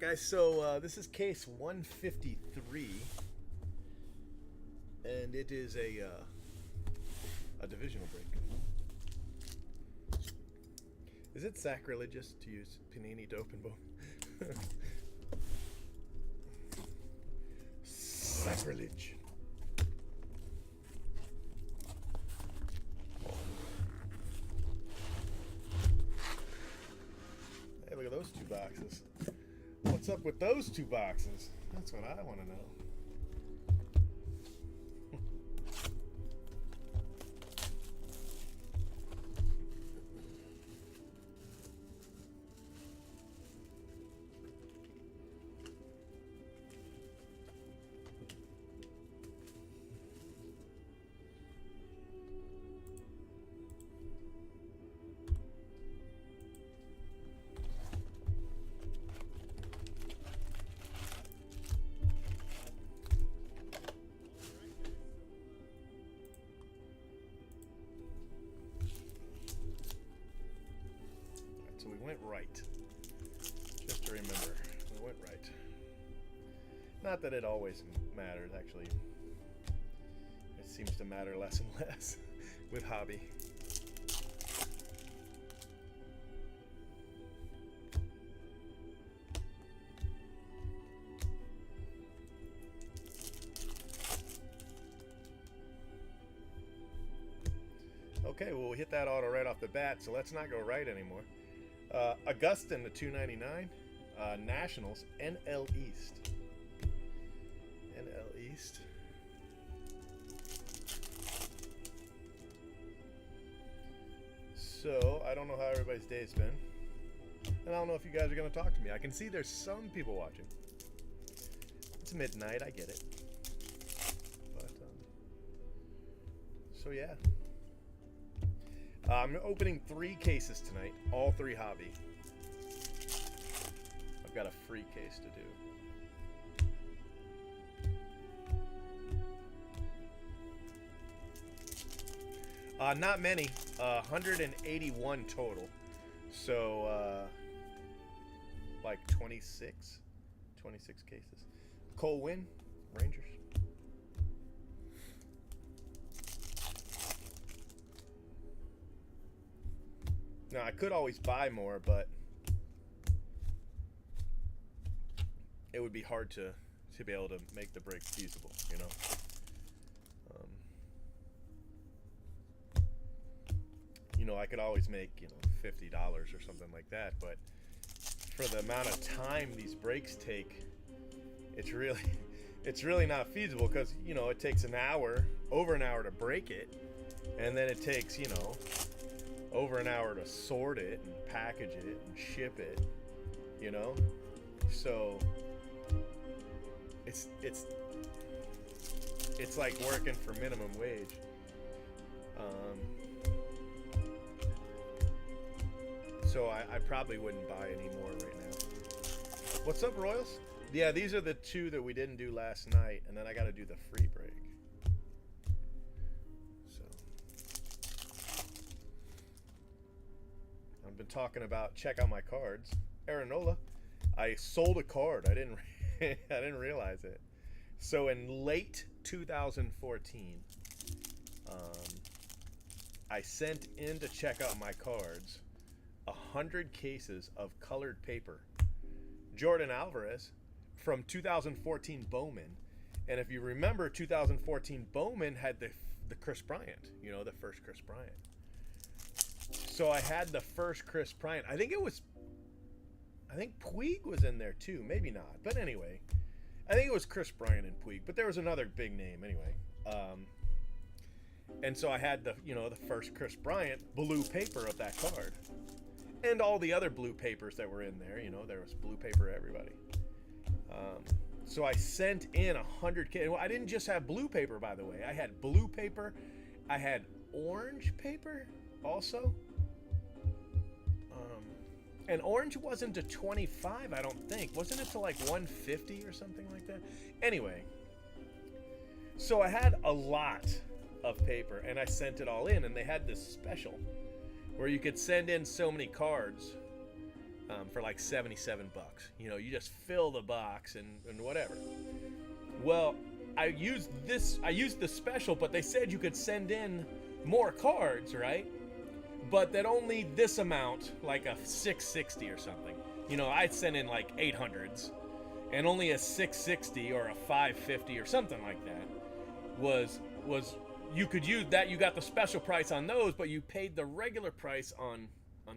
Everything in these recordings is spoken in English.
Alright guys, so this is case 153, and it is a divisional break. Is it sacrilegious to use Panini to open Bowman? Sacrilege. Hey, look at those two boxes. What's up with those two boxes? That's what I want to know. So we went right. Just to remember, we went right. Not that it always matters, actually. It seems to matter less and less with hobby. Okay, well, we hit that auto right off the bat, so let's not go right anymore. Augustin to 299. Nationals, NL East. NL East. So, I don't know how everybody's day's been. And I don't know if you guys are going to talk to me. I can see there's some people watching. It's midnight, I get it. But, so yeah. I'm opening 3 cases tonight, all 3 hobby. I've got a free case to do. Not many, 181 total. So, like 26 cases. Cole Winn, Rangers. Now, I could always buy more, but it would be hard to be able to make the break feasible, you know? I could always make, $50 or something like that, but for the amount of time these breaks take, it's really not feasible because, it takes over an hour to break it, and then it takes, over an hour to sort it and package it and ship it, so it's like working for minimum wage. So I probably wouldn't buy any more right now. What's up, Royals? Yeah, these are the 2 that we didn't do last night, and then I got to do the free break. I've been talking about check out my cards. Aaronola, I sold a card. I didn't realize it. So in late 2014, I sent in to check out my cards 100 cases of colored paper. Jordan Alvarez from 2014 Bowman, and if you remember, 2014 Bowman had the Chris Bryant. The first Chris Bryant. So I had the first Chris Bryant. I think Puig was in there too. Maybe not. But anyway, I think it was Chris Bryant and Puig. But there was another big name anyway. And so I had the first Chris Bryant blue paper of that card. And all the other blue papers that were in there. There was blue paper everybody. So I sent in 100K. Well, I didn't just have blue paper, by the way. I had blue paper. I had orange paper also. And orange wasn't to 25, I don't think. Wasn't it to like 150 or something like that? Anyway, so I had a lot of paper, and I sent it all in, and they had this special where you could send in so many cards, for like 77 bucks. You know, you just fill the box and whatever. Well, I used the special, but they said you could send in more cards, right? But that only this amount, like a 660 or something. You know, I'd send in like 800s, and only a 660 or a 550 or something like that was you could use that. You got the special price on those, but you paid the regular price on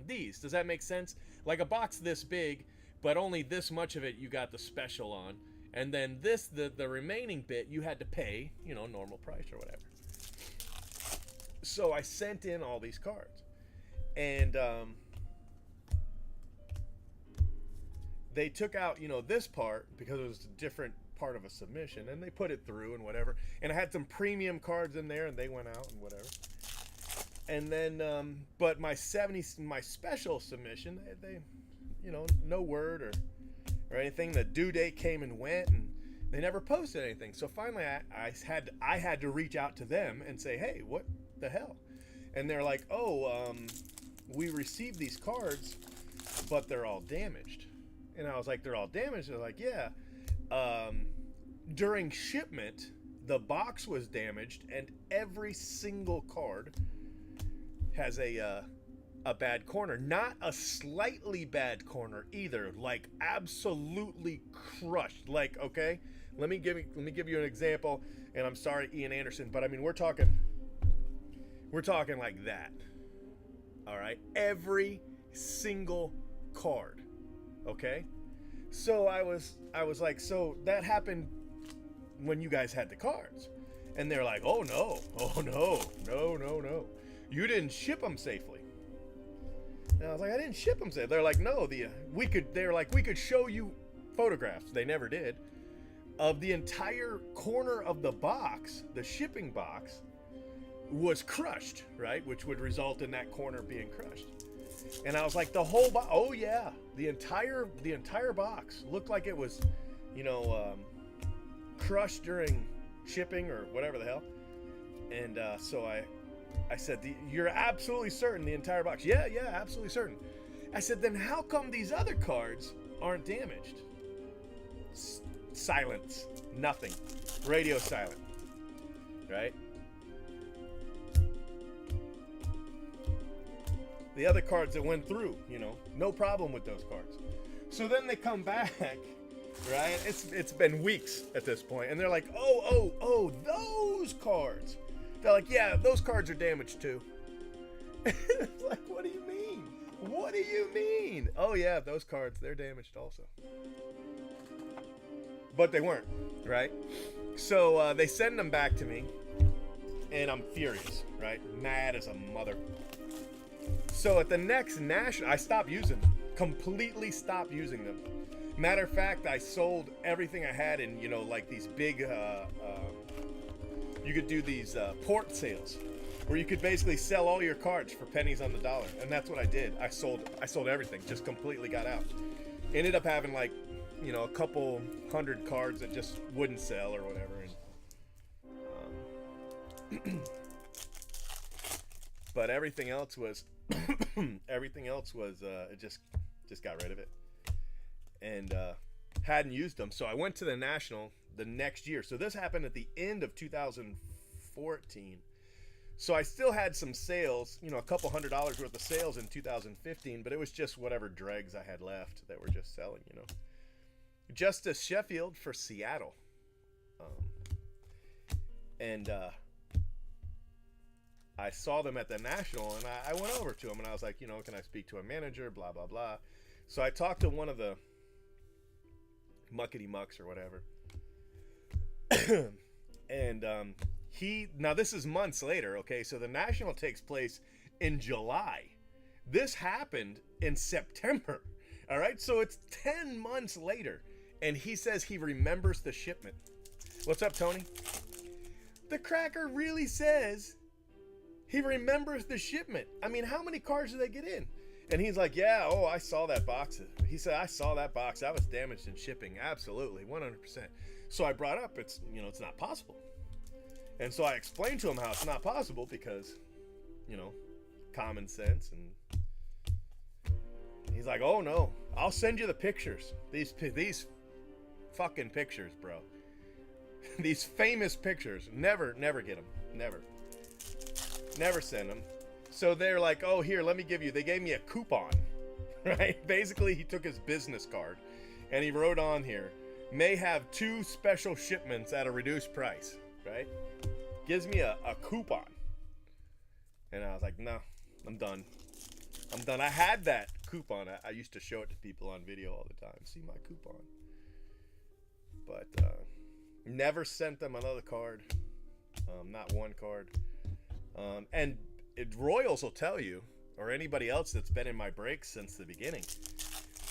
these. Does that make sense? Like a box this big, but only this much of it you got the special on, and then this the remaining bit you had to pay, you know, normal price or whatever. So I sent in all these cards, and they took out, you know, this part because it was a different part of a submission, and they put it through and whatever. And I had some premium cards in there, and they went out and whatever. And then, but my special submission, they, you know, no word or anything. The due date came and went, and they never posted anything. So finally, I had to reach out to them and say, hey, what the hell? And they're like, oh, we received these cards, but they're all damaged. And I was like, they're all damaged? They're like, yeah. During shipment, the box was damaged, and every single card has a bad corner. Not a slightly bad corner either. Like absolutely crushed. Like, okay, let me give you an example. And I'm sorry, Ian Anderson, but I mean we're talking like that. All right, every single card. Okay, so I was like, so that happened when you guys had the cards, and they're like, oh no, you didn't ship them safely. And I was like, I didn't ship them safely. They're like, no, we could show you photographs. They never did, of the entire corner of the box. The shipping box was crushed, right, which would result in that corner being crushed. And I was like, the whole box? Oh yeah, the entire box looked like it was, you know, crushed during shipping or whatever the hell. And so I said, you're absolutely certain the entire box? Yeah, absolutely certain. I said, then how come these other cards aren't damaged? Silence, nothing, radio silent, right? The other cards that went through, you know, no problem with those cards. So then they come back, right? It's been weeks at this point, and they're like, oh, those cards. They're like, yeah, those cards are damaged too. It's like, what do you mean? What do you mean? Oh yeah, those cards, they're damaged also. But they weren't, right? So they send them back to me, and I'm furious, right? Mad as a mother. So at the next national, I stopped using them. Completely stopped using them. Matter of fact, I sold everything I had in, you know, like these big, you could do these port sales, where you could basically sell all your cards for pennies on the dollar. And that's what I did. I sold everything, just completely got out. Ended up having like, you know, a couple hundred cards that just wouldn't sell or whatever. And, but everything else was it just got rid of it, and hadn't used them. So I went to the National the next year. So this happened at the end of 2014. So I still had some sales, you know, a couple $100 worth of sales in 2015, but it was just whatever dregs I had left that were just selling, you know. Justice Sheffield for Seattle, and I saw them at the National, and I went over to him, and I was like, you know, can I speak to a manager, blah, blah, blah. So I talked to one of the muckety mucks or whatever. And now this is months later, okay? So the National takes place in July. This happened in September, all right? So it's 10 months later, and he says he remembers the shipment. What's up, Tony? The cracker really says he remembers the shipment. I mean, how many cards did they get in? And he's like, yeah, oh, I saw that box. He said, I saw that box. That was damaged in shipping. Absolutely, 100%. So I brought up, it's not possible. And so I explained to him how it's not possible because, you know, common sense. And he's like, oh, no, I'll send you the pictures. These fucking pictures, bro. These famous pictures. Never get them. Never send them. So they're like, oh, here, let me give you. They gave me a coupon, right? Basically, he took his business card and he wrote on here, may have 2 special shipments at a reduced price, right? Gives me a coupon. And I was like, no, I'm done. I had that coupon. I used to show it to people on video all the time. See my coupon. But never sent them another card. Not one card. And Royals will tell you, or anybody else that's been in my breaks since the beginning,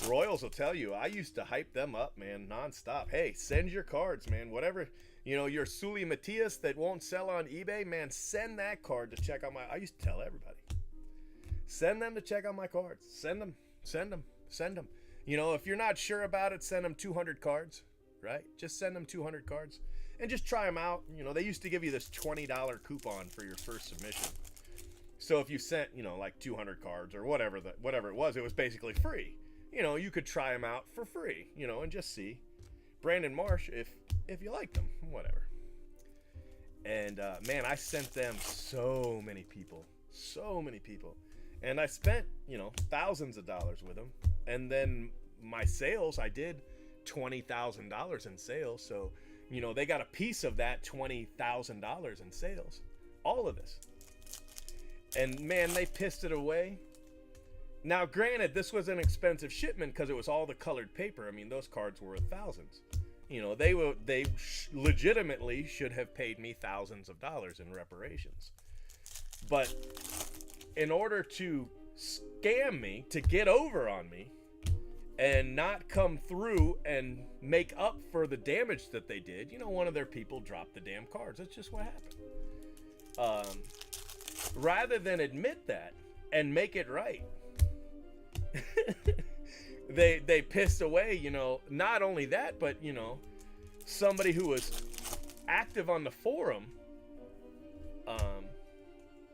Royals will tell you, I used to hype them up, man, nonstop. Hey, send your cards, man. Whatever, your Sully Matias that won't sell on eBay, man, send that card to check out I used to tell everybody. Send them to check out my cards. Send them. If you're not sure about it, send them 200 cards, right? Just send them 200 cards and just try them out. They used to give you this $20 coupon for your first submission. So if you sent, like 200 cards or whatever it was basically free. You could try them out for free, and just see. Brandon Marsh, if you like them, whatever. And man, I sent them so many people. And I spent, thousands of dollars with them. And then my sales, I did $20,000 in sales. So, they got a piece of that $20,000 in sales. All of this. And man, they pissed it away. Now, granted, this was an expensive shipment because it was all the colored paper. I mean, those cards were thousands. They legitimately should have paid me thousands of dollars in reparations. But in order to scam me, to get over on me, and not come through and make up for the damage that they did, one of their people dropped the damn cards. That's just what happened. Rather than admit that and make it right, they pissed away, not only that, but, somebody who was active on the forum,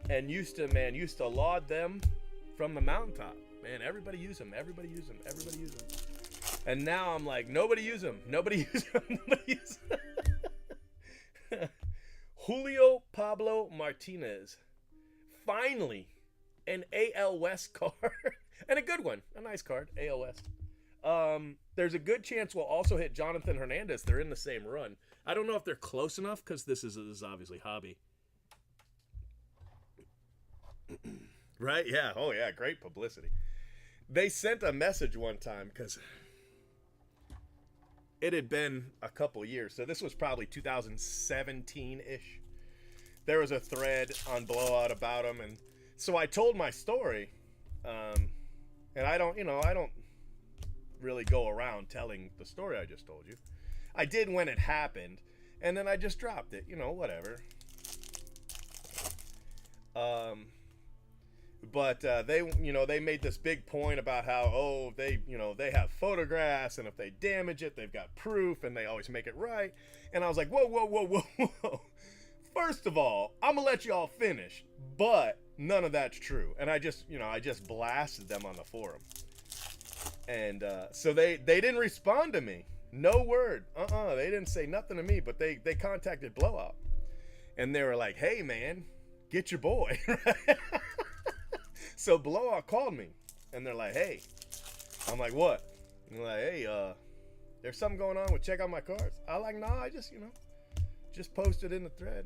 and used to laud them from the mountaintop. Man, everybody use them. And now I'm like, nobody use them. Julio Pablo Martinez. Finally, an AL West card. And a good one. A nice card. AL West. There's a good chance we'll also hit Jonathan Hernandez. They're in the same run. I don't know if they're close enough because this is obviously hobby. Right? Yeah. Oh, yeah. Great publicity. They sent a message one time because it had been a couple years. So this was probably 2017-ish. There was a thread on Blowout about him. And so I told my story. And I don't really go around telling the story I just told you. I did when it happened. And then I just dropped it. Whatever. But they made this big point about how, they have photographs, and if they damage it, they've got proof, and they always make it right. And I was like, whoa. First of all, I'm gonna let y'all finish, but none of that's true. And I just blasted them on the forum. And so they didn't respond to me. No word. They didn't say nothing to me, but they contacted Blowout. And they were like, hey, man, get your boy. So Blowout called me, and they're like, hey. I'm like, what? And they're like, hey, there's something going on with check out my cards. I like, nah, I just posted in the thread.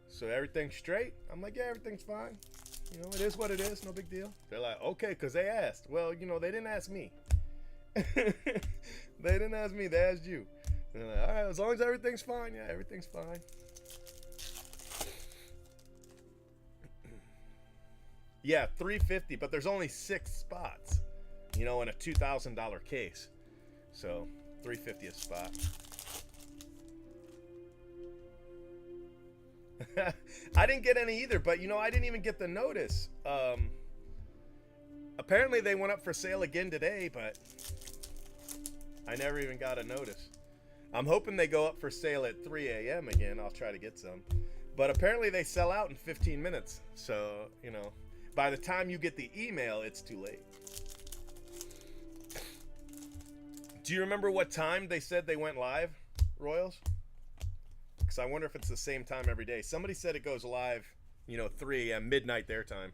So everything's straight? I'm like, yeah, everything's fine. It is what it is, no big deal. They're like, okay, because they asked. Well, they didn't ask me. They didn't ask me, they asked you. And they're like, all right, as long as everything's fine, yeah, everything's fine. Yeah, $350, but there's only 6 spots, in a $2,000 case. So, $350 a spot. I didn't get any either, but I didn't even get the notice. Apparently they went up for sale again today, but I never even got a notice. I'm hoping they go up for sale at 3 a.m. again. I'll try to get some. But apparently they sell out in 15 minutes. So, by the time you get the email, it's too late. Do you remember what time they said they went live, Royals? Because I wonder if it's the same time every day. Somebody said it goes live, 3 a.m., midnight their time.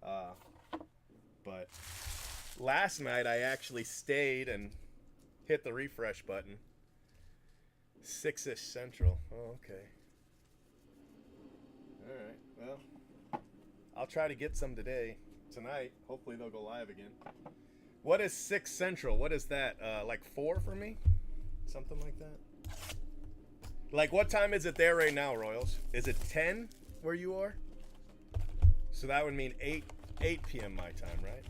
But last night I actually stayed and hit the refresh button. 6-ish Central. Oh, okay. All right. Well, I'll try to get some tonight. Hopefully they'll go live again. What is 6 Central? What is that? Like 4 for me? Something like that? Like, what time is it there right now, Royals? Is it 10 where you are? So that would mean 8 p.m. my time, right?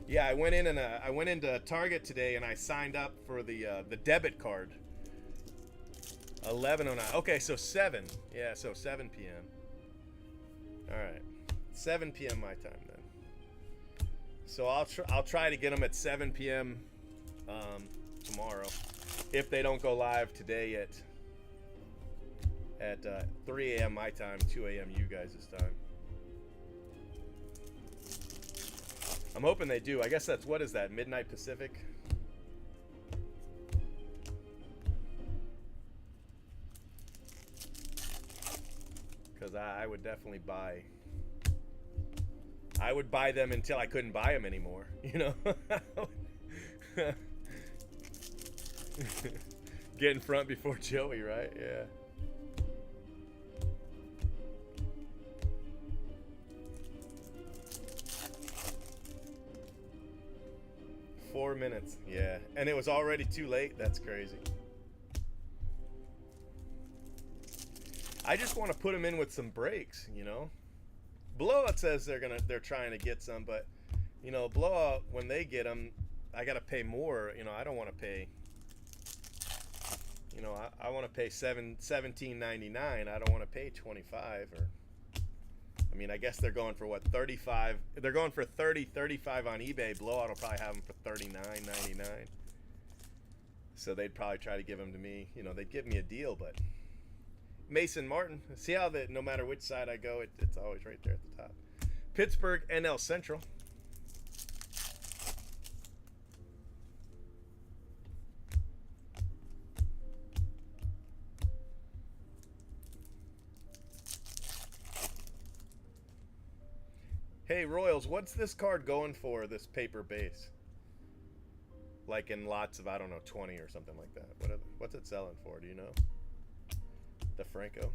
Yeah, I went into Target today and I signed up for the debit card. 11:09. Okay, so 7. Yeah, so 7 p.m. All right, 7 p.m. my time then. So I'll try to get them at 7 p.m. Tomorrow, if they don't go live today at 3 a.m. my time, 2 a.m. you guys' time. I'm hoping they do. I guess that's, what is that, midnight Pacific? Because I would definitely buy. I would buy them until I couldn't buy them anymore, Get in front before Joey, right? Yeah. Four minutes, yeah. And it was already too late. That's crazy. I just want to put them in with some breaks, Blowout says they're trying to get some, but Blowout, when they get them, I gotta pay more. I don't want to pay. I want to pay $17.99. I don't want to pay $25 or. I mean, I guess they're going for what, 35. They're going for 30, 35 on eBay. Blowout will probably have them for $39.99. So they'd probably try to give them to me. They'd give me a deal, but. Mason Martin. See how that no matter which side I go, it's always right there at the top. Pittsburgh, NL Central. Hey, Royals, what's this card going for, this paper base? Like in lots of, I don't know, 20 or something like that. What's it selling for, do you know? The Franco.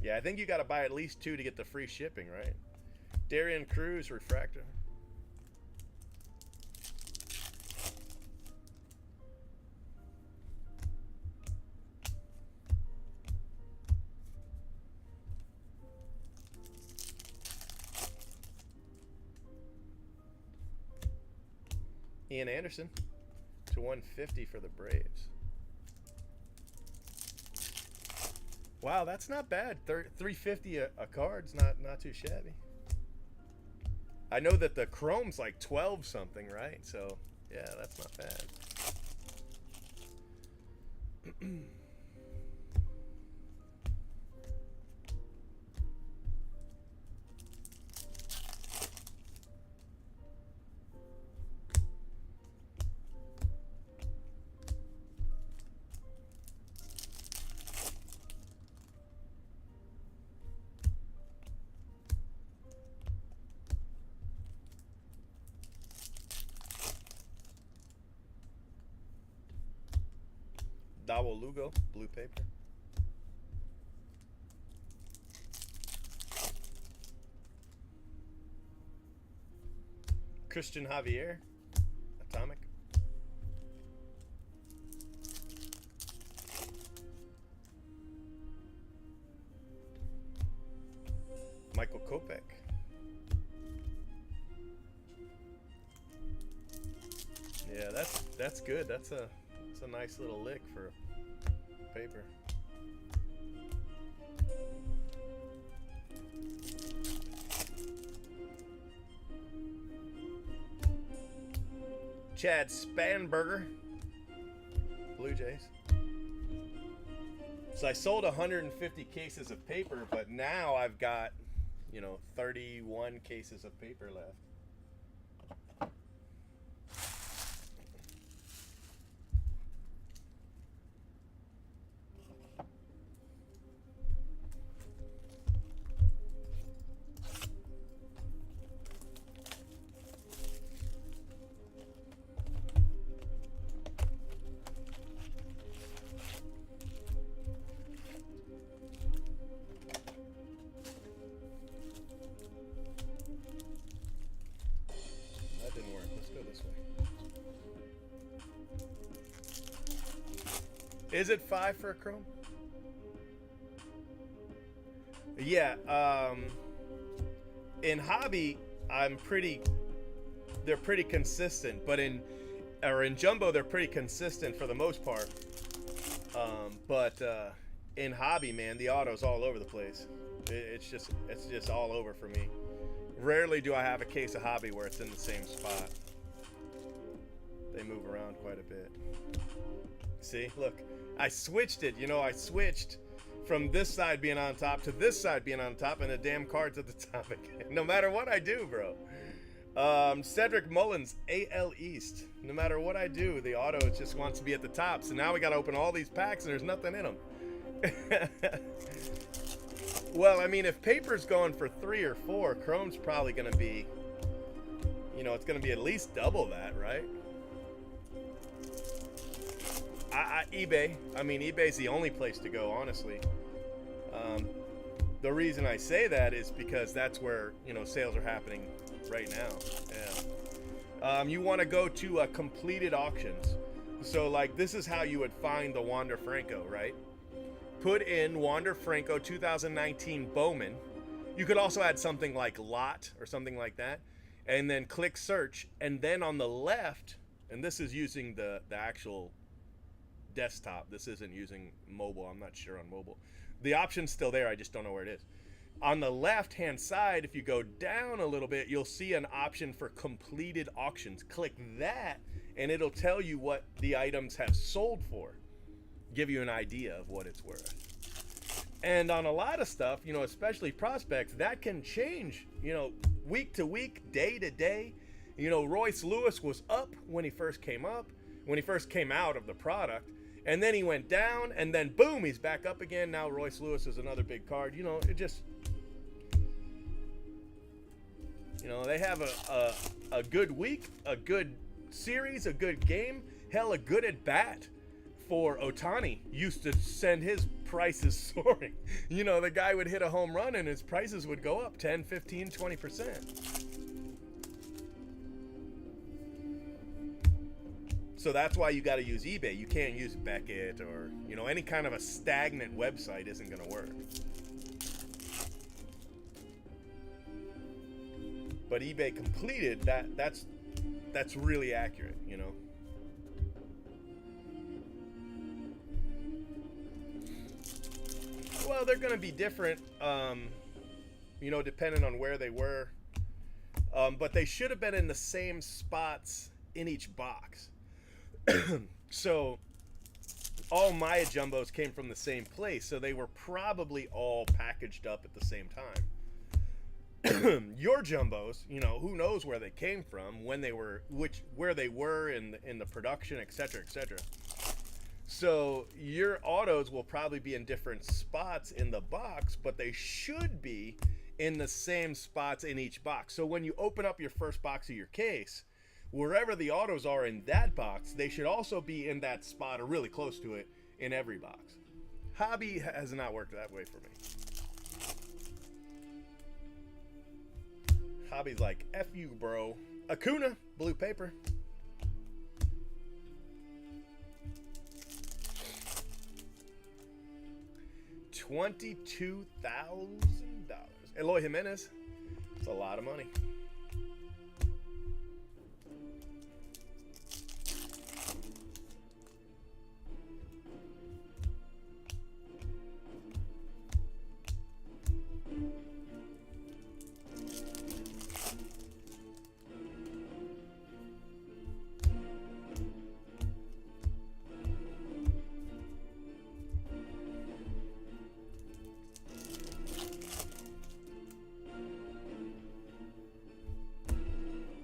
Yeah, I think you got to buy at least 2 to get the free shipping, right? Darian Cruz, refractor. Ian Anderson to 150 for the Braves. Wow, that's not bad. $350 a card's not too shabby. I know that the chrome's like 12 something, right? So yeah, that's not bad. Dawo Lugo, blue paper. Christian Javier, atomic. Michael Kopech. Yeah, that's good. That's a nice little lick for paper. Chad Spanberger, Blue Jays. So I sold 150 cases of paper, but now I've got, 31 cases of paper left. Is it 5 for a chrome? Yeah, in hobby, they're pretty consistent, but in jumbo, they're pretty consistent for the most part. But in hobby, man, the auto's all over the place. It's just all over for me. Rarely do I have a case of hobby where it's in the same spot. They move around quite a bit. See, look, I switched it. I switched from this side being on top to this side being on top, and the damn card's at the top again. No matter what I do, bro. Cedric Mullins, AL East. No matter what I do, the auto just wants to be at the top. So now we got to open all these packs, and there's nothing in them. Well, I mean, if paper's going for 3 or 4, chrome's probably going to be, it's going to be at least double that, right? eBay. I mean, eBay's the only place to go, honestly. The reason I say that is because that's where, sales are happening right now. Yeah. You want to go to completed auctions. So, like, this is how you would find the Wander Franco, right? Put in Wander Franco 2019 Bowman. You could also add something like lot or something like that. And then click search. And then on the left, and this is using the actual desktop. This isn't using mobile. I'm not sure on mobile. The option's still there. I just don't know where it is. On the left-hand side, if you go down a little bit, you'll see an option for completed auctions. Click that, and it'll tell you what the items have sold for. Give you an idea of what it's worth. And on a lot of stuff, especially prospects, that can change, week to week, day to day. Royce Lewis was up when he first came out of the product. And then he went down, and then boom, he's back up again. Now Royce Lewis is another big card. It just, they have a good week, a good series, a good game, hell, a good at bat for Ohtani. Used to send his prices soaring. The guy would hit a home run, and his prices would go up 10, 15, 20%. So that's why you got to use eBay. You can't use Beckett or, any kind of a stagnant website isn't going to work. But eBay completed, that's really accurate, Well, they're going to be different, depending on where they were. But they should have been in the same spots in each box. So all Maya jumbos came from the same place, so they were probably all packaged up at the same time. Your jumbos, who knows where they came from, when they were, where they were in the production, etc., etc. So your autos will probably be in different spots in the box, but they should be in the same spots in each box. So when you open up your first box of your case, wherever the autos are in that box, they should also be in that spot or really close to it in every box. Hobby has not worked that way for me. Hobby's like, F you, bro. Acuna, blue paper. $22,000. Eloy Jimenez. It's a lot of money.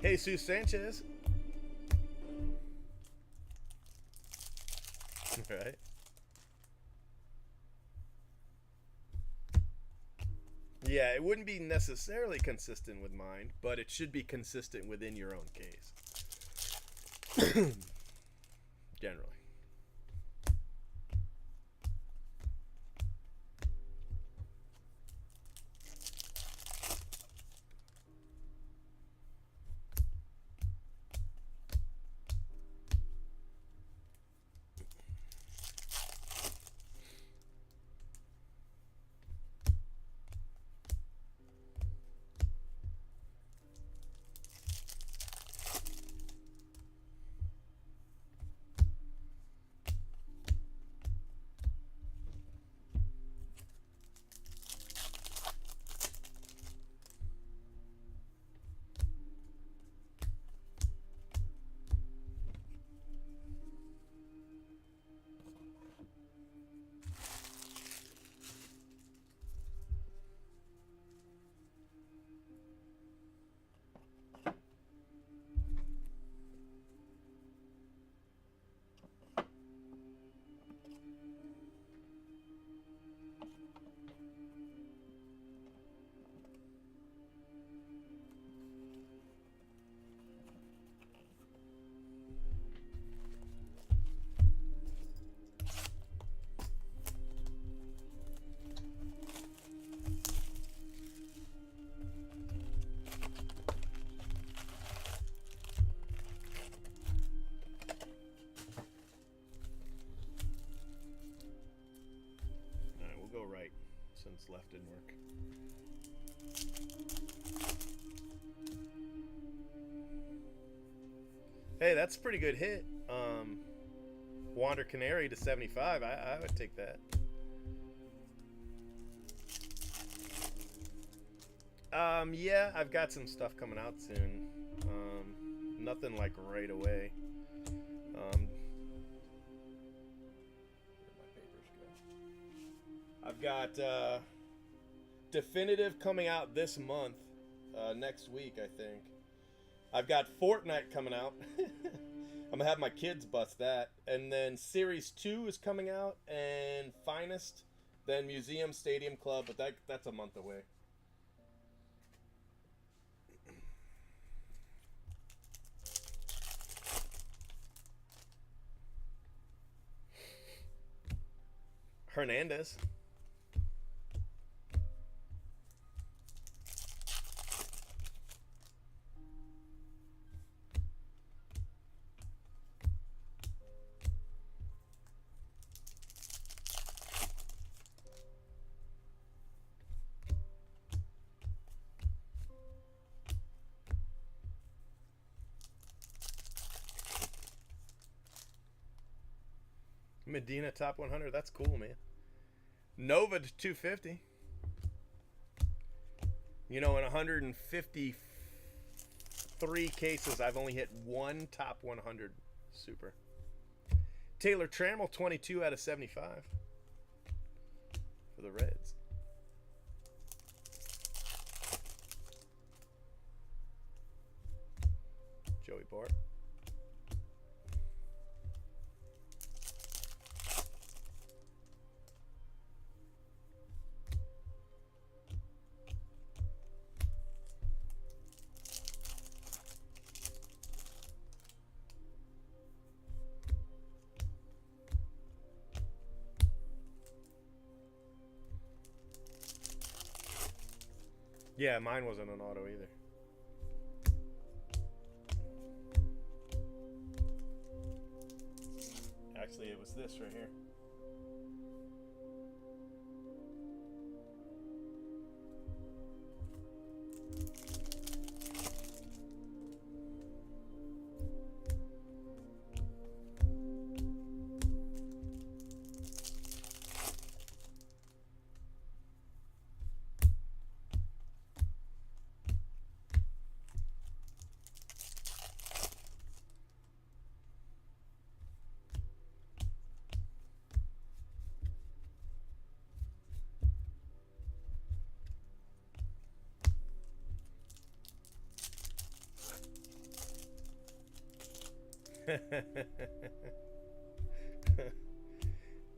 Jesus Sanchez. Right. Yeah, it wouldn't be necessarily consistent with mine, but it should be consistent within your own case. Generally. Alright, we'll go right since left didn't work. Hey, that's a pretty good hit. Wander Canary to 75. I would take that. Yeah, I've got some stuff coming out soon. Nothing like right away. Where'd my papers go? I've got Definitive coming out this month. Next week, I think. I've got Fortnite coming out. I'm gonna have my kids bust that. And then Series 2 is coming out, and Finest, then Museum Stadium Club, but that's a month away. Hernandez. Medina top 100. That's cool, man. Nova to 250. You know, in 153 cases, I've only hit one top 100 super. Taylor Trammell, 22 out of 75 for the Reds. Joey Bart. Yeah, mine wasn't an auto either. Actually, it was this right here.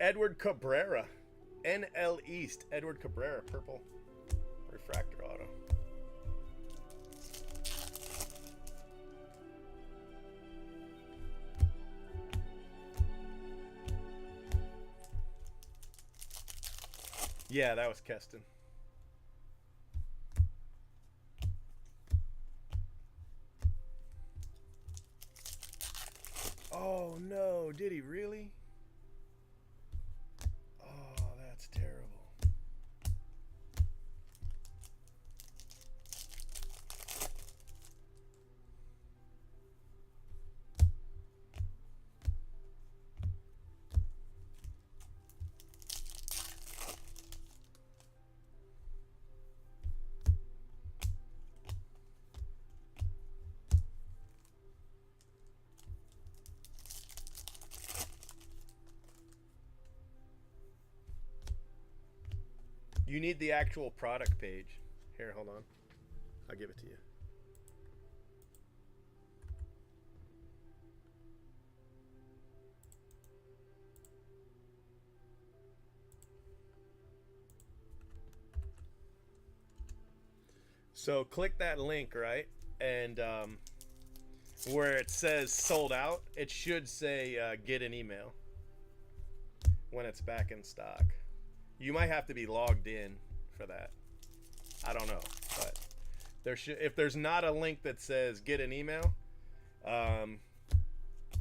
Edward Cabrera. NL East. Edward Cabrera. Purple. Refractor auto. Yeah, that was Keston. Oh no, did he really? Oh, that's terrible. You need the actual product page. Here, hold on. I'll give it to you. So click that link, right? And where it says sold out, it should say get an email when it's back in stock. You might have to be logged in for that. I don't know, but there should. If there's not a link that says get an email,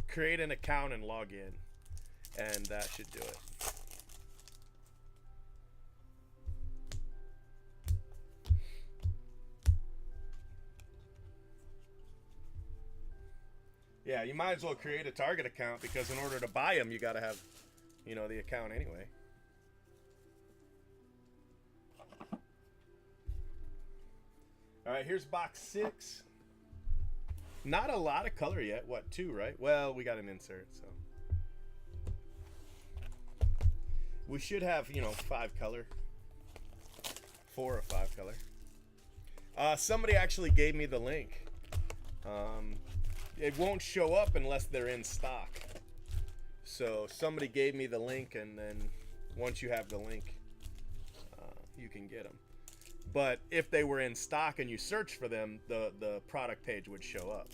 create an account and log in, and that should do it. Yeah, you might as well create a Target account because in order to buy them, you got to have, you know, the account anyway. All right, here's box 6. Not a lot of color yet. What, 2, right? Well, we got an insert, so. We should have, you know, 5 color. 4 or 5 color. Somebody actually gave me the link. It won't show up unless they're in stock. So somebody gave me the link, and then once you have the link, you can get them. But if they were in stock and you search for them, the product page would show up.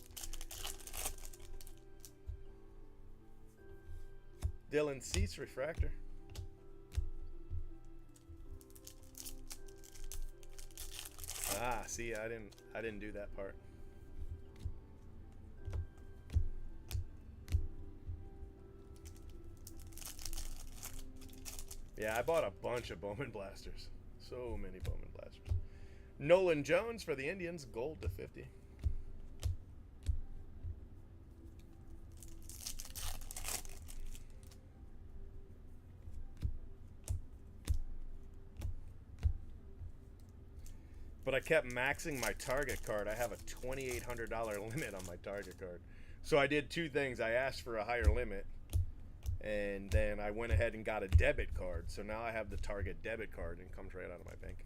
Dylan Cease refractor. Ah, see, I didn't do that part. Yeah, I bought a bunch of Bowman blasters. So many Bowman blasters. Nolan Jones for the Indians, gold to 50. But I kept maxing my Target card. I have a $2,800 limit on my Target card. So I did 2 things. I asked for a higher limit, and then I went ahead and got a debit card. So now I have the Target debit card, and it comes right out of my bank account.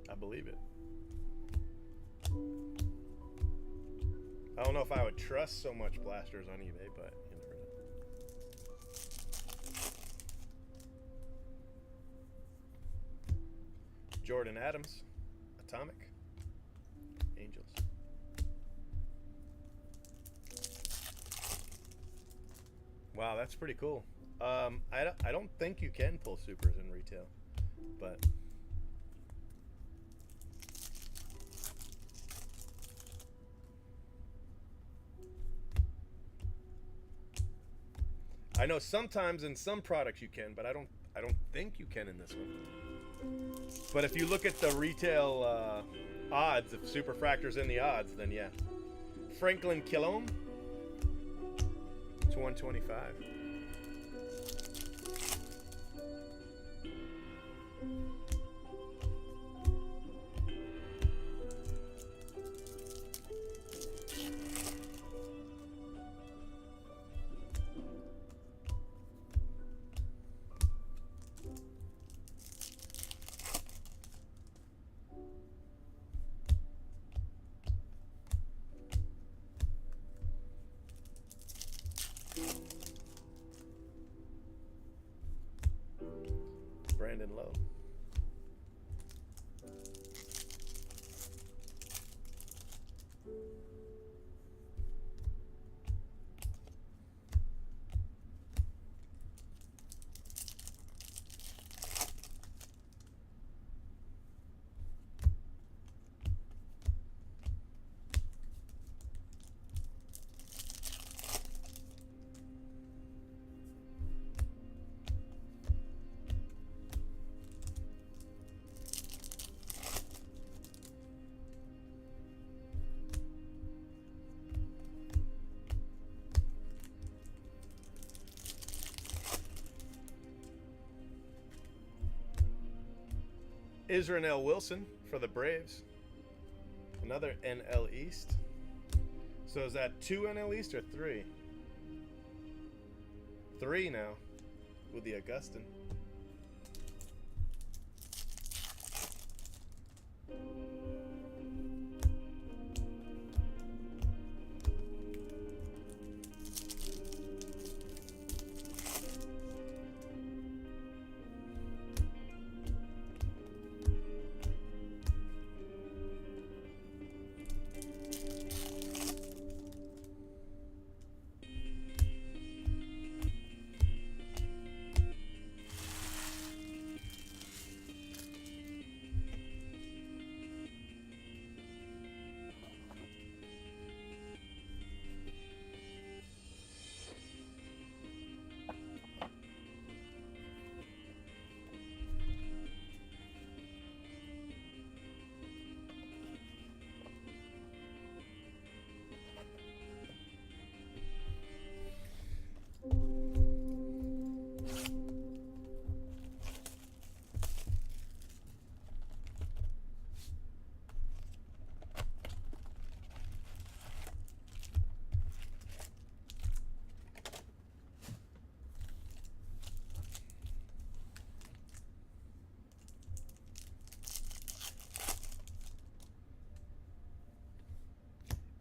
I believe it. I don't know if I would trust so much blasters on eBay, but you never know. Jordan Adams, Atomic, Angels. Wow, that's pretty cool. I don't think you can pull supers in retail, but I know sometimes in some products you can, but I don't think you can in this one. But if you look at the retail odds, if Superfractor's in the odds, then yeah. Franklin Kilome to 125. grinding low. Israel Wilson for the Braves. Another NL East. So is that 2 NL East or 3? 3 now with the Augustin.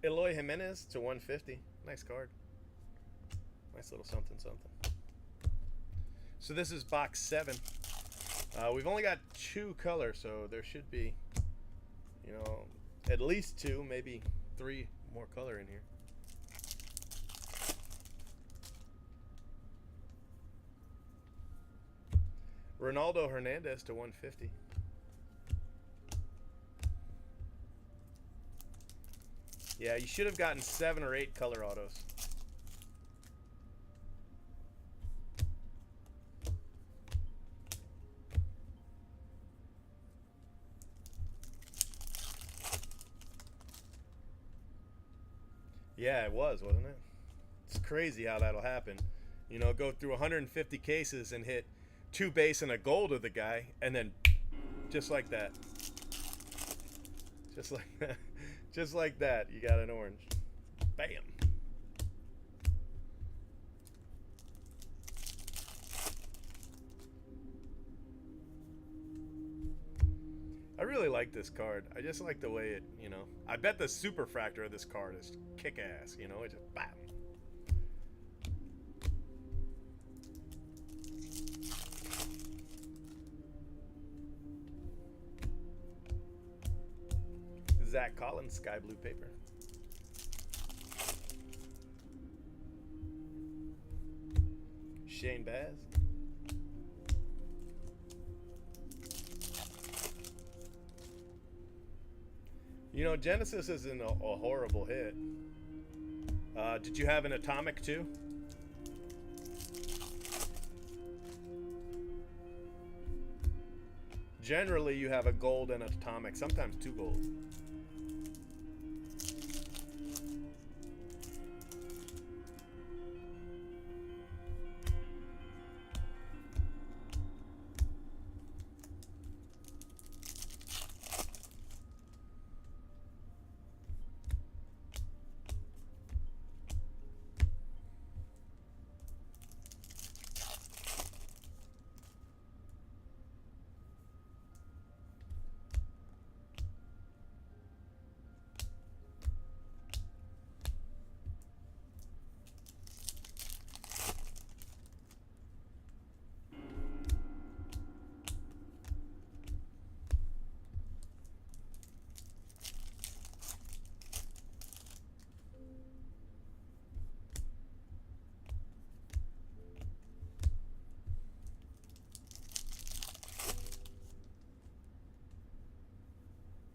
Eloy Jimenez to 150. Nice card. Nice little something something. So this is box 7. We've only got 2 colors, so there should be, you know, at least 2, maybe 3 more color in here. Ronaldo Hernandez to 150. Yeah, you should have gotten 7 or 8 color autos. Yeah, it was, wasn't it? It's crazy how that'll happen. You know, go through 150 cases and hit 2 base and a gold of the guy, and then just like that. Just like that. Just like that, you got an orange. Bam. I really like this card. I just like the way it, you know. I bet the superfractor of this card is kick-ass, you know. It just bam. Zach Collins, sky blue paper. Shane Baz. You know, Genesis isn't a horrible hit. Did you have an atomic too? Generally, you have a gold and an atomic, sometimes 2 gold.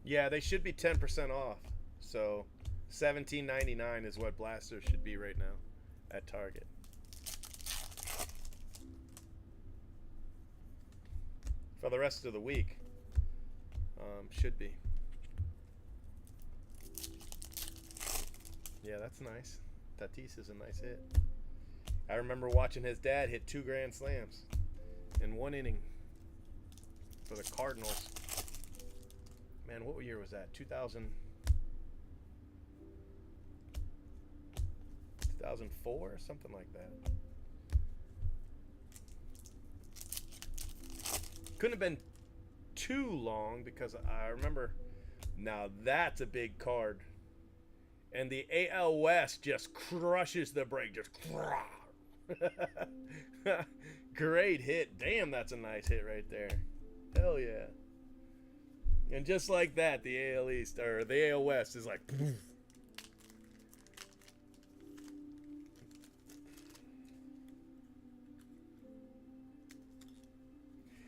Yeah, they should be 10% off. So, $17.99 is what blasters should be right now at Target. For the rest of the week, should be. Yeah, that's nice. Tatis is a nice hit. I remember watching his dad hit 2 grand slams in 1 inning for the Cardinals. Man, what year was that? 2004, something like that. Couldn't have been too long because I remember. Now that's a big card, and the AL West just crushes the break. Just great hit. Damn, that's a nice hit right there. Hell yeah. And just like that, the AL East or the AL West is like.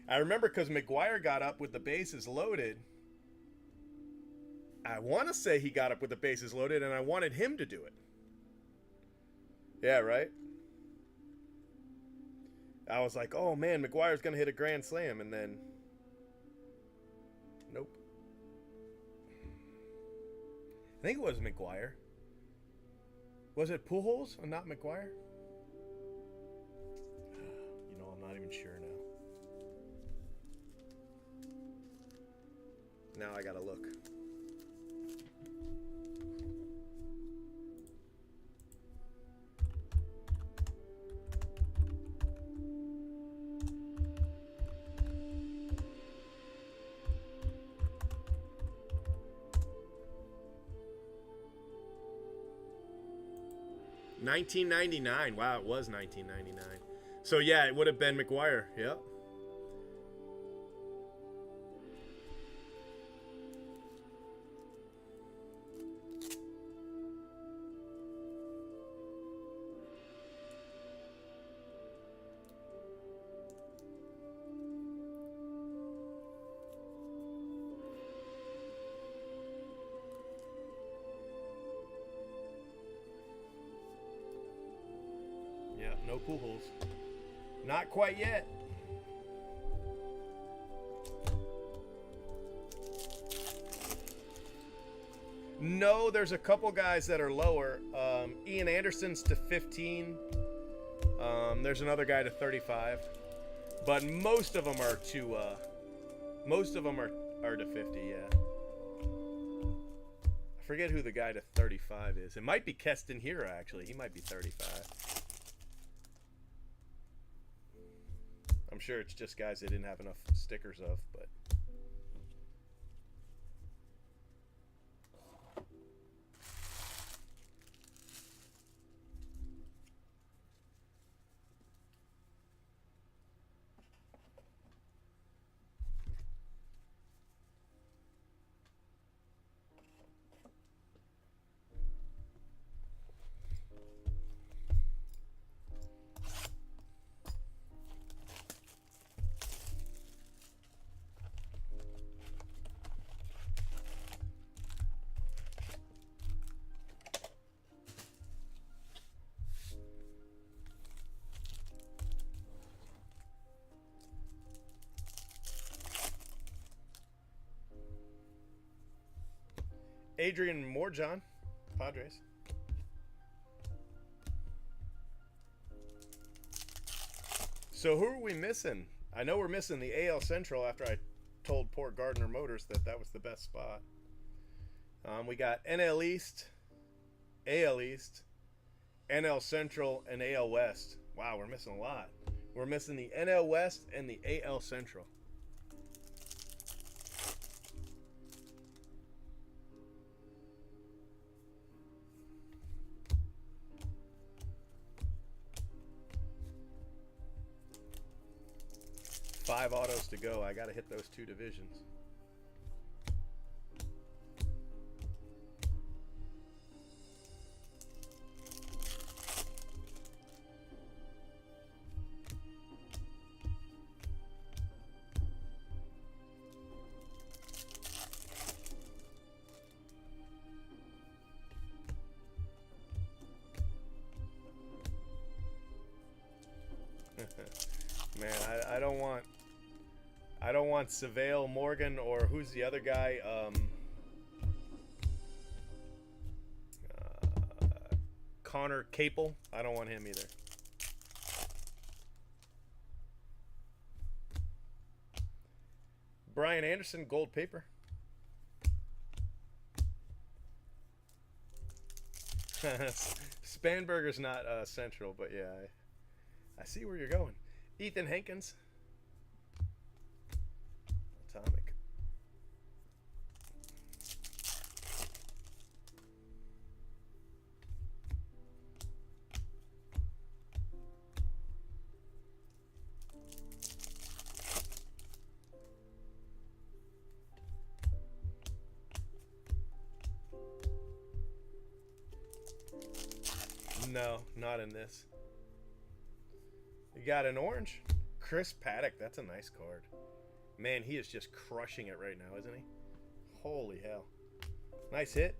I remember because McGuire got up with the bases loaded. I want to say he got up with the bases loaded, and I wanted him to do it. Yeah, right? I was like, oh man, McGuire's going to hit a grand slam, and then. Nope. I think it was McGuire. Was it Pujols and not McGuire? You know, I'm not even sure now. Now I gotta look. $19.99. Wow, it was $19.99. So yeah, it would have been McGuire. Yep. Yeah, no Pujols. Not quite yet. No, there's a couple guys that are lower. Ian Anderson's to 15. There's another guy to 35. But most of them are to most of them are to 50, yeah. I forget who the guy to 35 is. It might be Keston Hiura, actually. He might be 35. I'm sure it's just guys they didn't have enough stickers of, but. Adrian Morjon, Padres. So who are we missing? I know we're missing the AL Central after I told poor Gardner Motors that was the best spot. We got NL East, AL East, NL Central, and AL West. Wow, we're missing a lot. We're missing the NL West and the AL Central. Five autos to go. I got to hit those 2 divisions. Man, I don't want Savale Morgan, or who's the other guy? Connor Capel. I don't want him either. Brian Anderson, gold paper. Spanberger's not central, but yeah, I see where you're going. Ethan Hankins. Atomic. No, not in this. You got an orange. Chris Paddock. That's a nice card. Man, he is just crushing it right now, isn't he? Holy hell. Nice hit.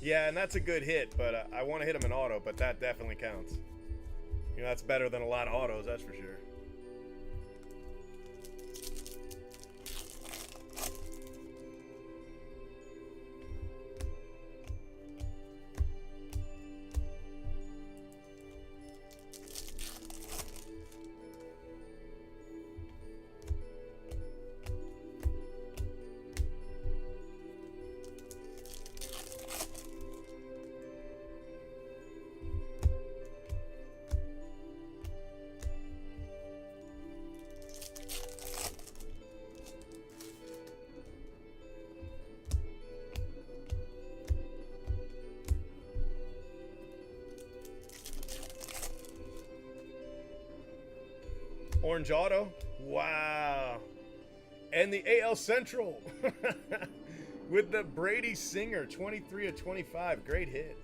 Yeah, and that's a good hit, but I want to hit him in auto, but that definitely counts. You know, that's better than a lot of autos, that's for sure. Orange auto. Wow. And the AL Central with the Brady Singer, 23 of 25. Great hit.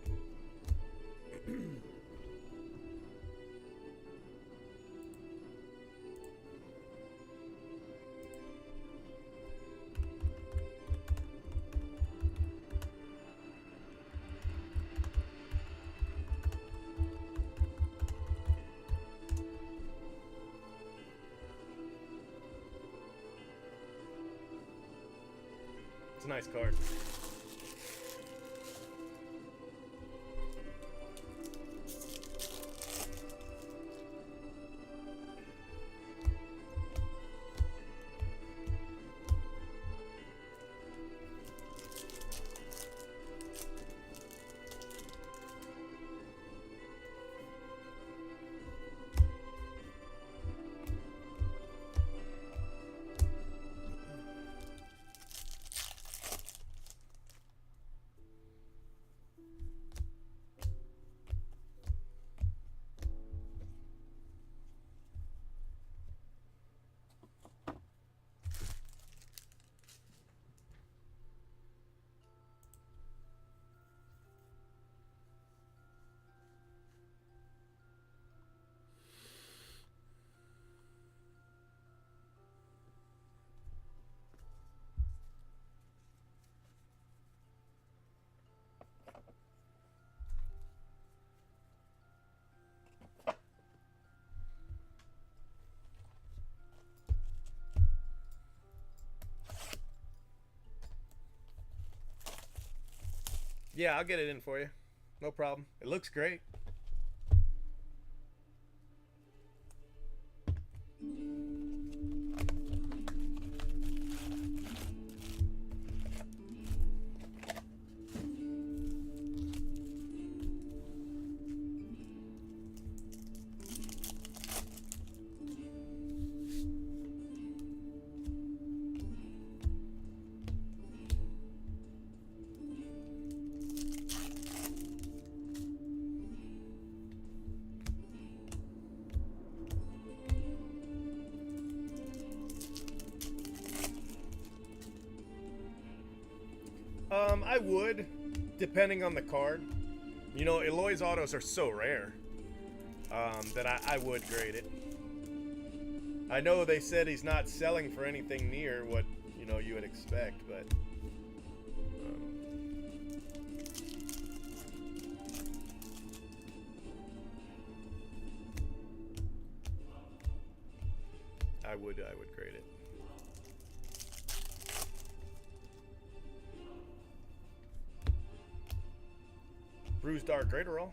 It's a nice card. Yeah, I'll get it in for you. No problem. It looks great. I would, depending on the card. You know, Eloy's autos are so rare that I would grade it. I know they said he's not selling for anything near what, you know, you would expect, but I would grade it. Bruised Dart Graterol.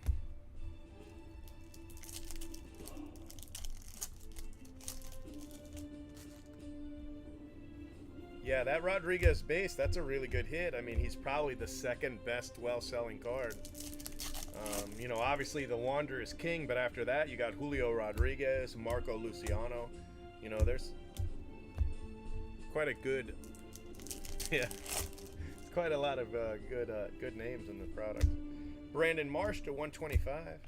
Yeah, that Rodriguez base, that's a really good hit. I mean, he's probably the second best well-selling card. You know, obviously the Wander is king, but after that you got Julio Rodriguez, Marco Luciano. You know, there's quite a good, yeah, quite a lot of good names in the product. Brandon Marsh to 125.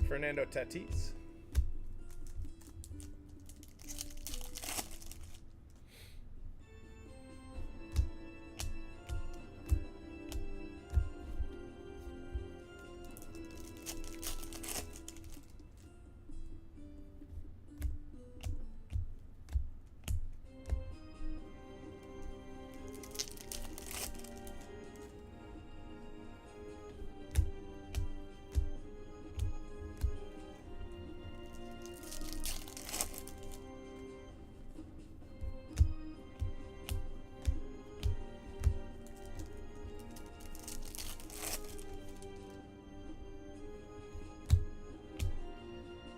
Fernando Tatis.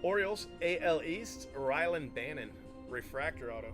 Orioles, AL East, Rylan Bannon, refractor auto.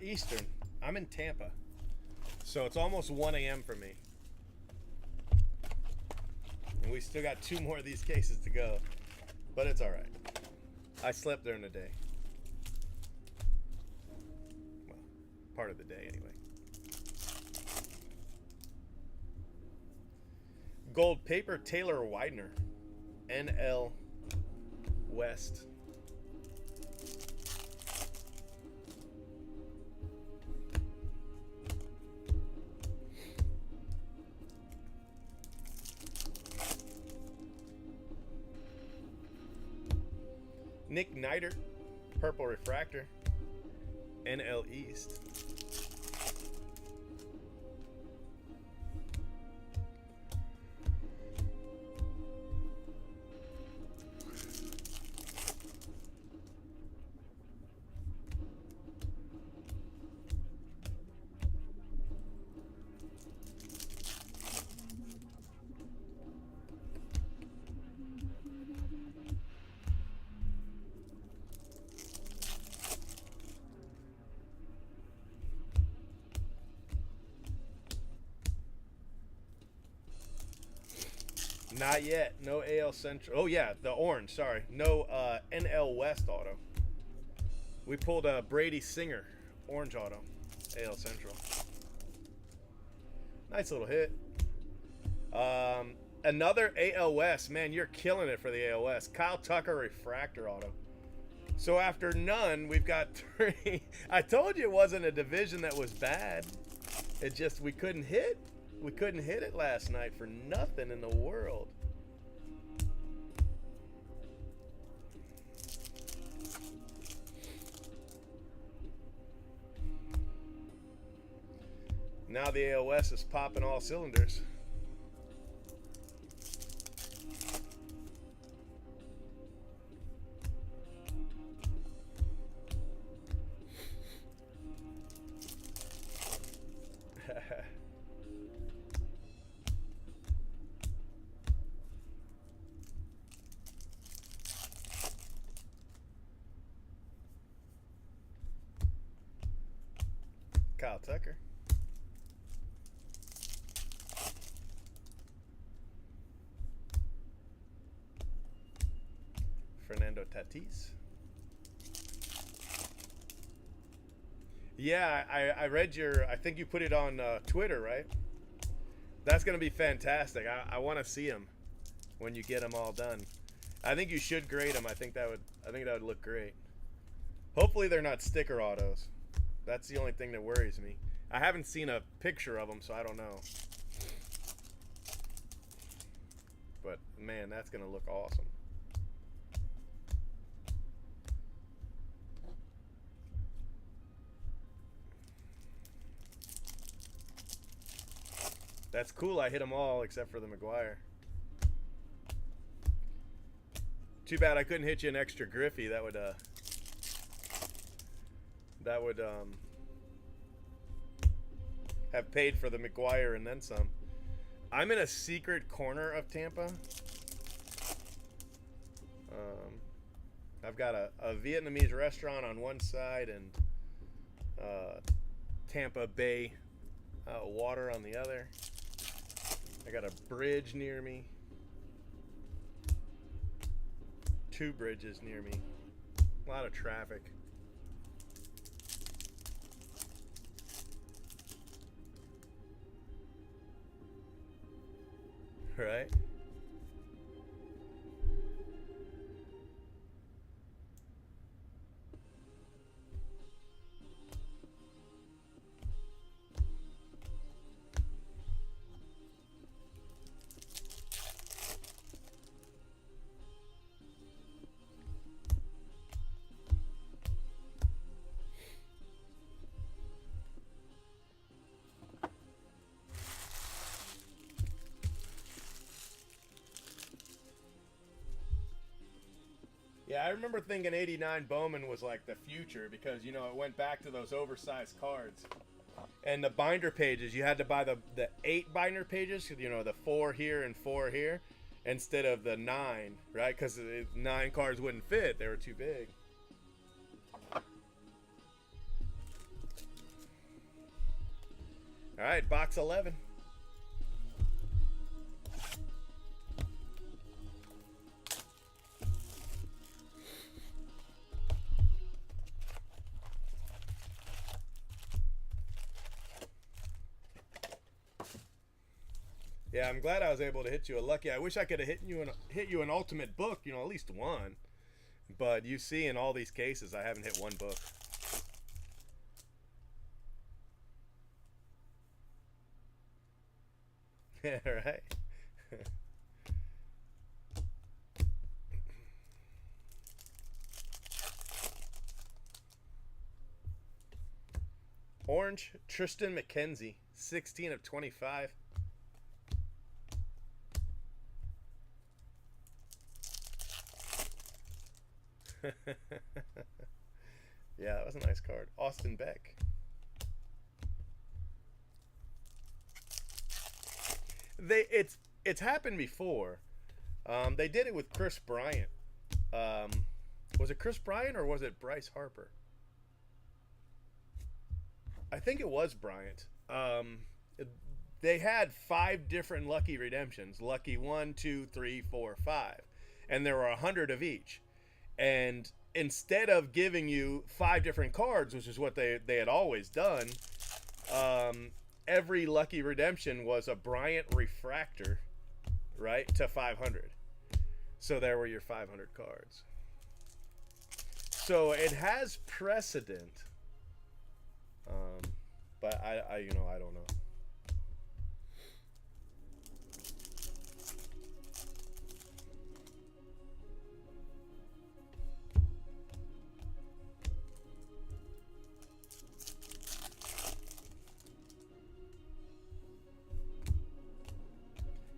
Eastern. I'm in Tampa, so it's almost 1 a.m. for me. And we still got 2 more of these cases to go, but it's all right. I slept during the day. Well, part of the day anyway. Gold paper, Taylor Widener, NL West. Nick Niter, purple refractor, NL East. Not yet. No AL Central. Oh yeah, the orange. Sorry, no NL West auto. We pulled a Brady Singer orange auto, AL Central. Nice little hit. Another AL West. Man, you're killing it for the AL West. Kyle Tucker refractor auto. So after none, we've got 3. I told you it wasn't a division that was bad. It just we couldn't hit. We couldn't hit it last night for nothing in the world. Now the AL West is popping all cylinders. Kyle Tucker. Fernando Tatis. Yeah, I read your, I think you put it on Twitter, right? That's going to be fantastic. I want to see them when you get them all done. I think you should grade them. I think that would look great. Hopefully they're not sticker autos. That's the only thing that worries me. I haven't seen a picture of them, so I don't know. But man, that's going to look awesome. That's cool. I hit them all except for the McGuire. Too bad I couldn't hit you an extra Griffey. That would have paid for the McGuire and then some. I'm in a secret corner of Tampa. I've got a Vietnamese restaurant on one side and Tampa Bay water on the other. I got a bridge near me. 2 bridges near me. A lot of traffic. Right? Yeah, I remember thinking 89 Bowman was like the future because, you know, it went back to those oversized cards. And the binder pages, you had to buy the 8 binder pages, you know, the 4 here and 4 here, instead of the 9, right? Because 9 cards wouldn't fit. They were too big. All right, box 11. Yeah, I'm glad I was able to hit you a lucky. I wish I could have hit you an ultimate book, you know, at least one. But you see, in all these cases, I haven't hit one book. Yeah, right. Orange, Tristan McKenzie, 16 of 25. Yeah, that was a nice card. Austin Beck. It's happened before. They did it with Chris Bryant. Was it Chris Bryant or was it Bryce Harper? I think it was Bryant. they had 5 different lucky redemptions: lucky 1, 2, 3, 4, 5, and there were 100 of each. And instead of giving you 5 different cards, which is what they had always done, every lucky redemption was a Bryant refractor, right, to 500. So there were your 500 cards. So it has precedent, but I don't know.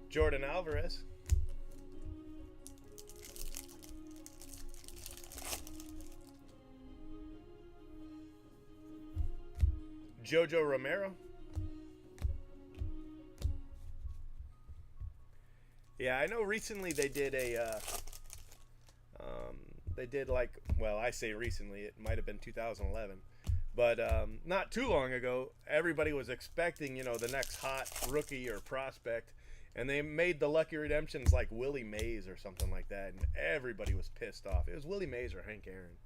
Jordan Alvarez. Jojo Romero. Yeah, I know recently they did they did like, well, I say recently, it might have been 2011, but not too long ago, everybody was expecting, the next hot rookie or prospect, and they made the lucky redemptions like Willie Mays or something like that, and everybody was pissed off. It was Willie Mays or Hank Aaron,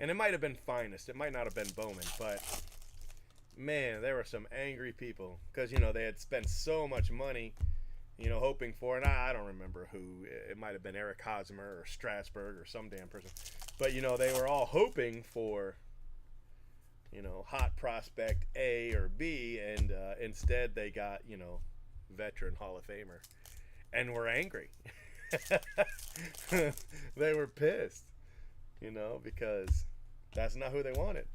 and it might have been Finest. It might not have been Bowman, but man, there were some angry people because they had spent so much money, hoping for, and I don't remember who. It might have been Eric Hosmer or Strasburg or some damn person, but they were all hoping for hot prospect A or B, and instead they got veteran Hall of Famer, and were angry. They were pissed, because that's not who they wanted.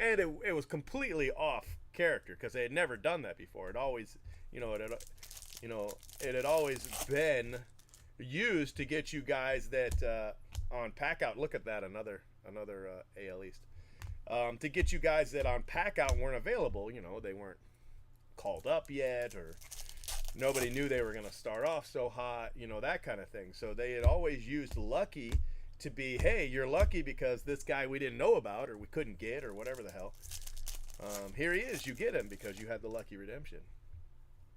And it was completely off character because they had never done that before. It always, it had always been used to get you guys that on pack out. Look at that, another AL East. To get you guys that on pack out weren't available. They weren't called up yet, or nobody knew they were going to start off so hot. That kind of thing. So they had always used lucky to be, hey, you're lucky because this guy we didn't know about or we couldn't get or whatever the hell. Here he is. You get him because you had the lucky redemption.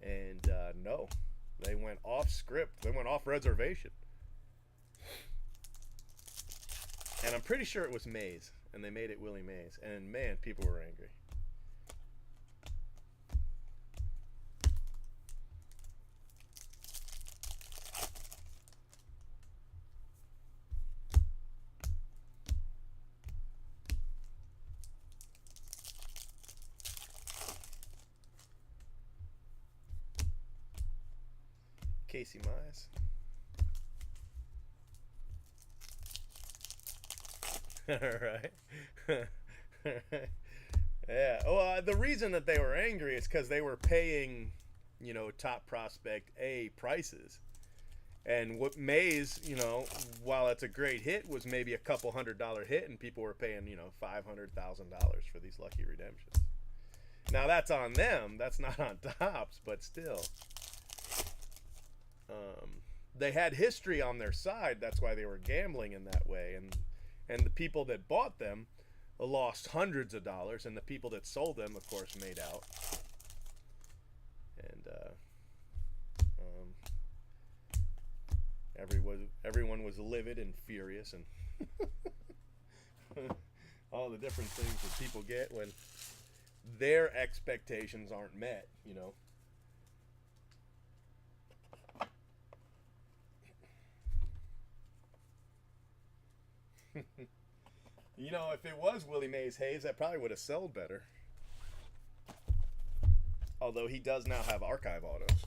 And no, they went off script. They went off reservation. And I'm pretty sure it was Mays, and they made it Willie Mays. And man, people were angry. Casey Mize. All right. Yeah. Well, the reason that they were angry is because they were paying, top prospect A prices. And what Mays, while it's a great hit, was maybe a couple $100 hit, and people were paying, $500,000 for these lucky redemptions. Now that's on them. That's not on Topps, but still. They had history on their side. That's why they were gambling in that way. And the people that bought them lost hundreds of dollars, and the people that sold them, of course, made out. And everyone was livid and furious, and all the different things that people get when their expectations aren't met, if it was Willie Mays Hayes, that probably would have sold better. Although he does now have archive autos.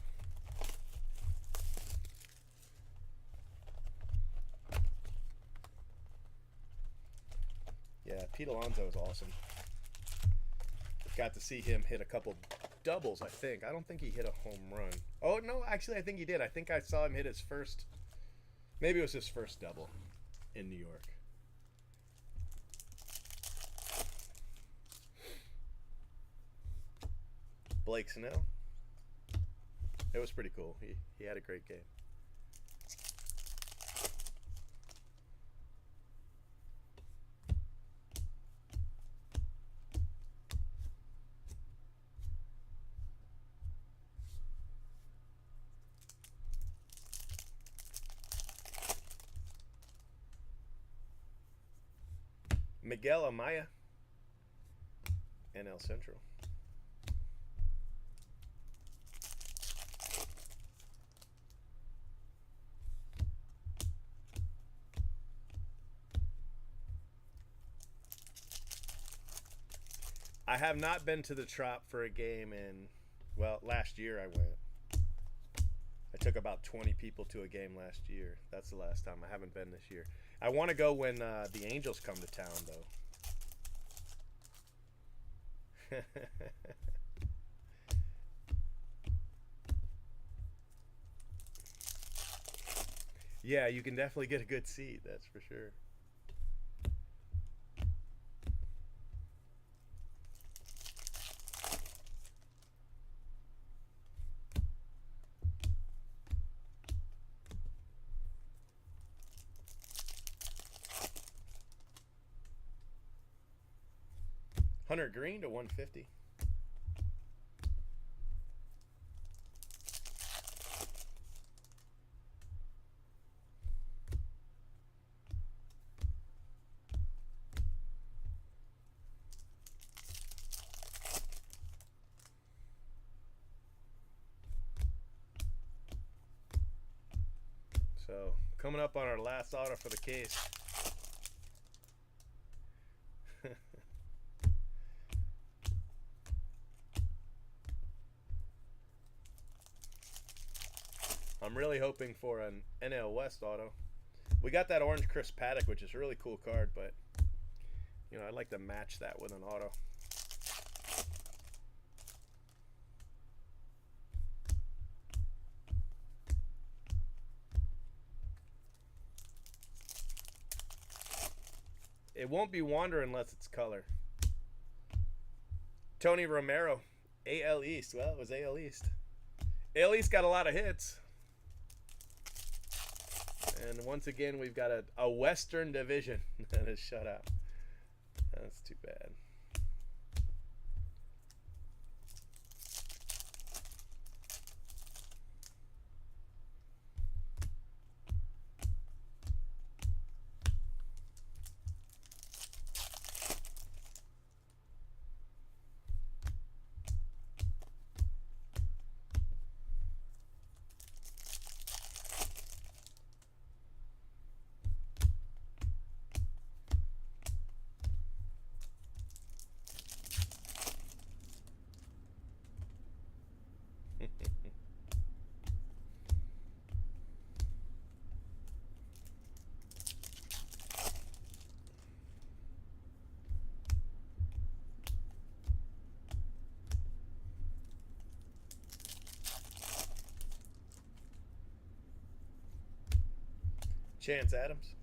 Yeah, Pete Alonso is awesome. Got to see him hit a couple doubles, I think. I don't think he hit a home run. Oh, no, actually, I think he did. I think I saw him hit his first, maybe it was his first double in New York. Blake Snell. It was pretty cool. He had a great game. Miguel Amaya, NL Central. I have not been to the Trop for a game in, well, last year I went. I took about 20 people to a game last year. That's the last time. I haven't been this year. I want to go when the Angels come to town, though. Yeah, you can definitely get a good seat, that's for sure. Hunter Green to 150. So, coming up on our last auto for the case. I'm really hoping for an NL West auto. We got that orange Chris Paddock, which is a really cool card, but you know, I'd like to match that with an auto. It won't be Wander unless it's color. Tony Romero, AL East. Well, it was AL East. AL East got a lot of hits. And once again, we've got a Western division that is shut out. That's too bad. Chance Adams.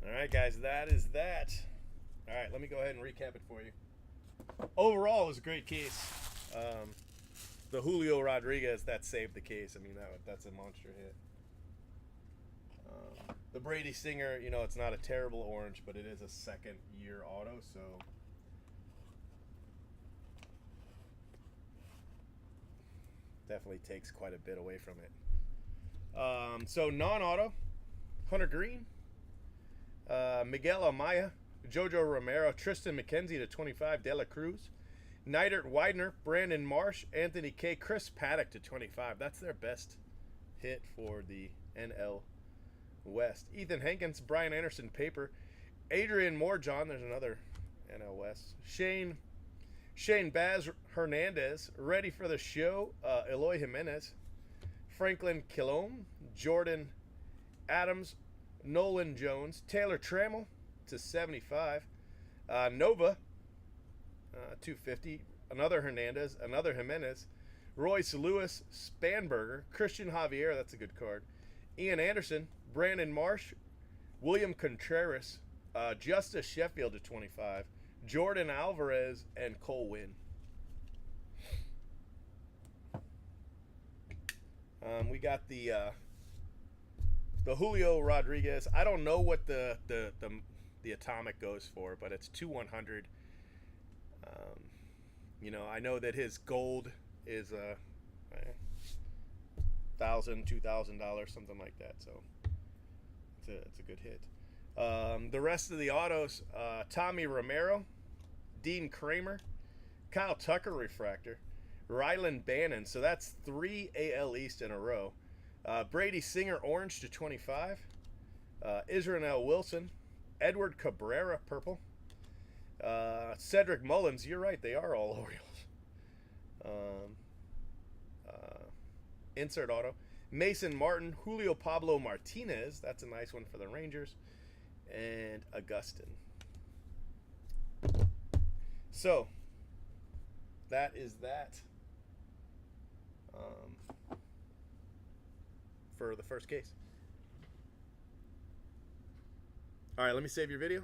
All right, guys, that is that. All right, let me go ahead and recap it for you. Overall, it was a great case. The Julio Rodriguez, that saved the case. I mean, that's a monster hit. The Brady Singer, you know, it's not a terrible orange, but it is a second-year auto, so definitely takes quite a bit away from it. So non-auto, Hunter Green, Miguel Amaya, Jojo Romero, Tristan McKenzie to 25, De La Cruz, Neidert Widener, Brandon Marsh, Anthony K, Chris Paddock to 25. That's their best hit for the NL West. Ethan Hankins, Brian Anderson, paper. Adrian Morejon, there's another NL West. Shane Baz Hernandez, ready for the show. Eloy Jimenez, Franklin Kilome, Jordan Adams, Nolan Jones, Taylor Trammell to 75. Nova, 250. Another Hernandez, another Jimenez. Royce Lewis, Spanberger, Christian Javier, that's a good card. Ian Anderson, Brandon Marsh, William Contreras, Justice Sheffield to 25, Jordan Alvarez, and Cole Winn. We got the the Julio Rodriguez. I don't know what the atomic goes for, but it's 2/100. You know, I know that his gold is $1,000, $2,000, something like that. So it's a good hit. The rest of the autos: Tommy Romero, Dean Kramer, Kyle Tucker refractor, Rylan Bannon. So that's 3 AL East in a row. Brady Singer orange to 25. Israel Wilson, Edward Cabrera purple. Cedric Mullins, you're right, they are all Orioles. Insert auto. Mason Martin, Julio Pablo Martinez, that's a nice one for the Rangers, and Augustin. So, that is that for the first case. All right, let me save your video.